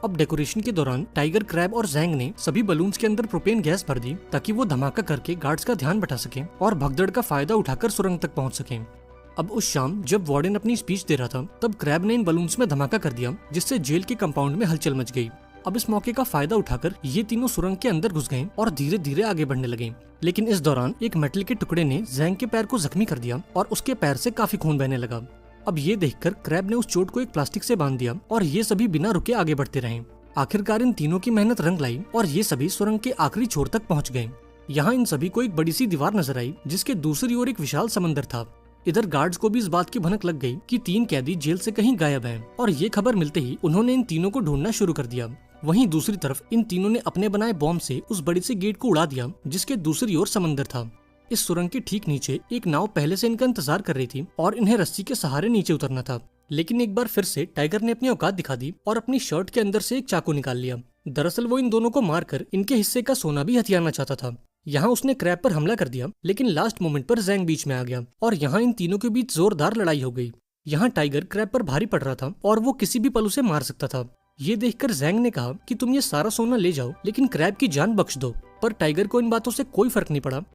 अब डेकोरेशन के दौरान टाइगर, क्रैब और जैंग ने सभी बलून्स के अंदर प्रोपेन गैस भर दी ताकि वो धमाका करके गार्ड्स का ध्यान बटा सके और भगदड़ का फायदा उठाकर सुरंग तक पहुंच सके। अब उस शाम जब वार्डन अपनी स्पीच दे रहा था तब क्रैब ने इन बलून्स में धमाका कर दिया जिससे जेल के कंपाउंड में हलचल मच गई। अब इस मौके का फायदा उठाकर ये तीनों सुरंग के अंदर घुस गए और धीरे धीरे आगे बढ़ने लगे। लेकिन इस दौरान एक मेटल के टुकड़े ने जैंग के पैर को जख्मी कर दिया और उसके पैर से काफी खून बहने लगा। अब ये देखकर क्रैब ने उस चोट को एक प्लास्टिक से बांध दिया और ये सभी बिना रुके आगे बढ़ते रहे। आखिरकार इन तीनों की मेहनत रंग लाई और ये सभी सुरंग के आखिरी छोर तक पहुंच गए। यहाँ इन सभी को एक बड़ी सी दीवार नजर आई जिसके दूसरी ओर एक विशाल समंदर था। इधर गार्ड्स को भी इस बात की भनक लग गई कि 3 कैदी जेल से कहीं गायब हैं और ये खबर मिलते ही उन्होंने इन तीनों को ढूंढना शुरू कर दिया। वहीं दूसरी तरफ इन तीनों ने अपने बनाए बॉम्ब से उस बड़ी सी गेट को उड़ा दिया जिसके दूसरी ओर समंदर था। इस सुरंग के ठीक नीचे एक नाव पहले से इनका इंतजार कर रही थी और इन्हें रस्सी के सहारे नीचे उतरना था। लेकिन एक बार फिर से टाइगर ने अपनी औकात दिखा दी और अपनी शर्ट के अंदर से एक चाकू निकाल लिया। दरअसल वो इन दोनों को मारकर इनके हिस्से का सोना भी हथियाना चाहता था। यहाँ उसने क्रैब पर हमला कर दिया लेकिन लास्ट मोमेंट पर जैंग बीच में आ गया और यहाँ इन तीनों के बीच जोरदार लड़ाई हो गई। यहाँ टाइगर क्रैब पर भारी पड़ रहा था और वो किसी भी पल उसे मार सकता था। ये देखकर जैंग ने कहा कि तुम ये सारा सोना ले जाओ लेकिन क्रैब की जान बख्श दो, पर टाइगर को इन बातों से कोई फर्क नहीं पड़ा